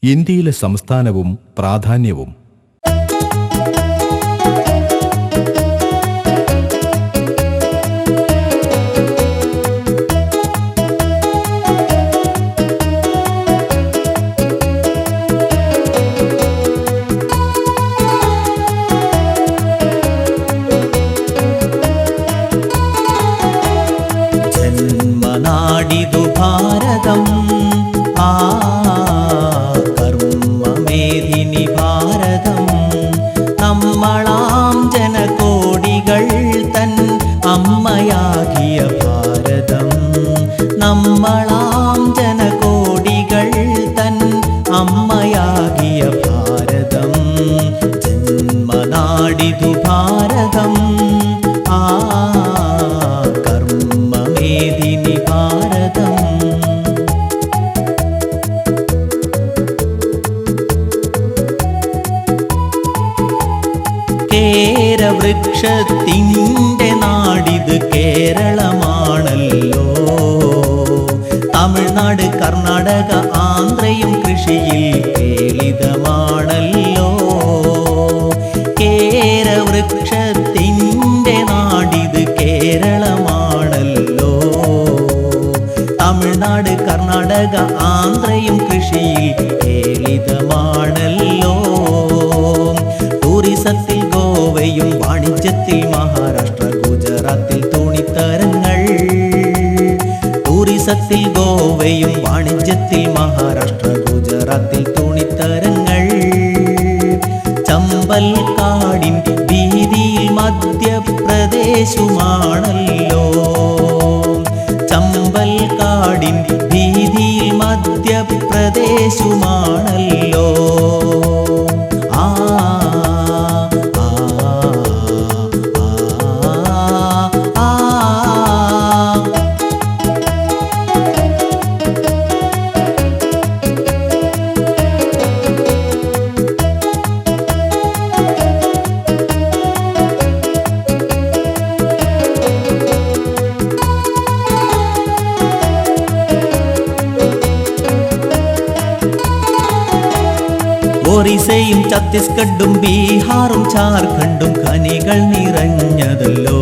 ഇന്ത്യയിലെ സംസ്ഥാനവും പ്രാധാന്യവും. ജന്മനാടിതു ഭാരതം, കർമ്മമേദിനി ഭാരതം. നമ്മളാം ജനകോടികൾ തൻ അമ്മയാകിയ ഭാരതം. നമ്മളാം ജനകോടികൾ തൻ അമ്മയാകിയ ഭാരതം. ജന്മനാടിതു ഭാരതം, കർമ്മമേദിനി ഭാരതം. കേരവൃക്ഷത്തിൻ്റെ നാടിത് കേരളമാണല്ലോ. തമിഴ്നാട്, കർണാടക, ആന്ധ്രയും കൃഷിയിൽ കേളിതമാണല്ലോ. കേരവൃക്ഷത്തിൻ്റെ നാടിത് കേരളമാണല്ലോ. തമിഴ്നാട്, കർണാടക, ആന്ധ്രയും കൃഷിയിൽ കേളിതമാണല്ലോ. ടൂറിസത്തിൽ ഗോവയും വാണിജ്യത്തിൽ മഹാരാഷ്ട്ര, ഗുജറാത്തിൽ തുണിത്തരങ്ങൾ. ടൂറിസത്തിൽ ഗോവയും വാണിജ്യത്തിൽ മഹാരാഷ്ട്ര, ഗുജറാത്തിൽ തുണിത്തരങ്ങൾ. ചമ്പൽക്കാടിൻ വീതിയിൽ മധ്യപ്രദേശുമാണല്ലോ. ചമ്പൽക്കാടിൻ വീതിയിൽ മധ്യപ്രദേശുമാണല്ലോ. ഒറീസയും ഛത്തീസ്ഗഡും ബീഹാറും ജാർഖണ്ഡും ഖനികൾ നിറഞ്ഞതല്ലോ.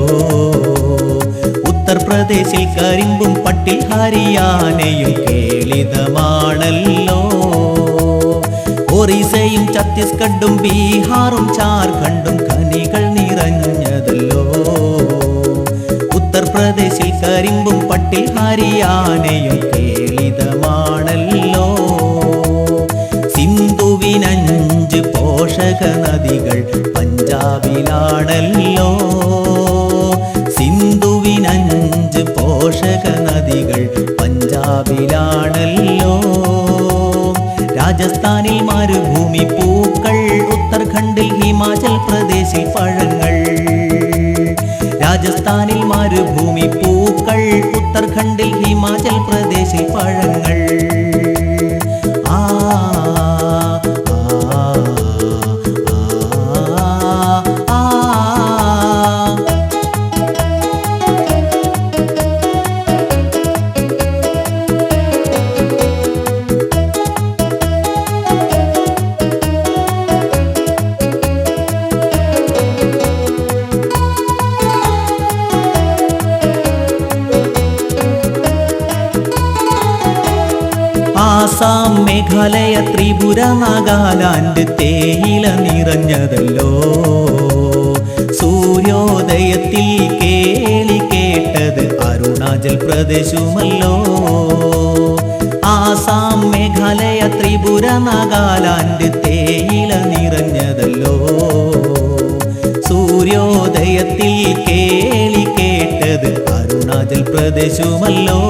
ഉത്തർപ്രദേശിൽ കരിമ്പും പട്ടിൽ ഹരിയാനയും കേളിതമാണല്ലോ. ഒറീസയും ഛത്തീസ്ഗഡും ബീഹാറും ജാർഖണ്ഡും ഖനികൾ നിറഞ്ഞതല്ലോ. ഉത്തർപ്രദേശിൽ കരിമ്പും പട്ടിൽ ഹരിയാനയും കേളിതമാണല്ലോ. സിന്ധുവിനഞ്ച് പോഷക നദികൾ പഞ്ചാബിലാണല്ലോ. സിന്ധുവിനഞ്ച് പോഷക നദികൾ പഞ്ചാബിലാണല്ലോ. രാജസ്ഥാനിൽ മരുഭൂമി പൂക്കൾ, ഉത്തരാഖണ്ഡിൽ ഹിമാചൽ പ്രദേശിൽ പഴങ്ങൾ. രാജസ്ഥാനിൽ മരുഭൂമി പൂക്കൾ, ഉത്തരാഖണ്ഡിൽ ഹിമാചൽ പ്രദേശിൽ പഴങ്ങൾ. ആസാം, മേഘാലയ, ത്രിപുര, നാഗാലാൻഡ് തേയില നിറഞ്ഞതല്ലോ. സൂര്യോദയത്തിൽ കേളി കേട്ടത് അരുണാചൽ പ്രദേശുമല്ലോ. ആസാം, മേഘാലയ, ത്രിപുര, നാഗാലാൻഡ് തേയില നിറഞ്ഞതല്ലോ. സൂര്യോദയത്തിൽ കേളി കേട്ടത് അരുണാചൽ പ്രദേശുമല്ലോ.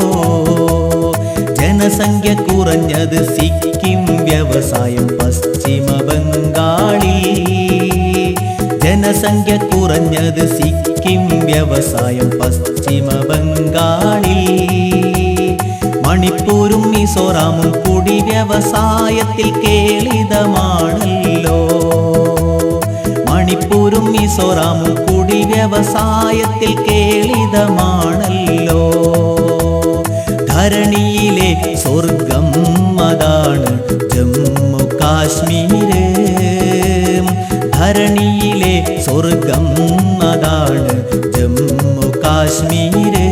ജനസംഖ്യ കുറഞ്ഞത് സിക്കിം, വ്യവസായം പശ്ചിമ ബംഗാളിൽ. ജനസംഖ്യ കുറഞ്ഞത് സിക്കിം, വ്യവസായം പശ്ചിമ ബംഗാളിൽ. മണിപ്പൂരും മിസോറാമും കുടി വ്യവസായത്തിൽ കേളിതമാണല്ലോ. മണിപ്പൂരും മിസോറാമും കുടി വ്യവസായത്തിൽ കേളിതമാണല്ലോ. ധരണിയിലെ സ്വർഗം അതാണ് ജമ്മു കാശ്മീര്. ധരണിയിലെ സ്വർഗം അതാണ് ജമ്മു കാശ്മീര്.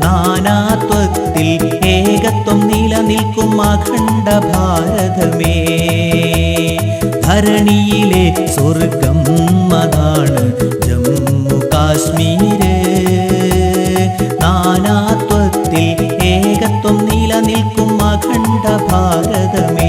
നാനാത്വത്തിൽ ഏകത്വം നിലനിൽക്കും അഖണ്ഡ ഭാരതമേ. ധരണിയിലെ സ്വർഗം അതാണ് ജമ്മു കാശ്മീര്. നാനാത്വത്തിൽ ഏകത്വം നിലനിൽക്കും അഖണ്ഡ ഭാരതമേ.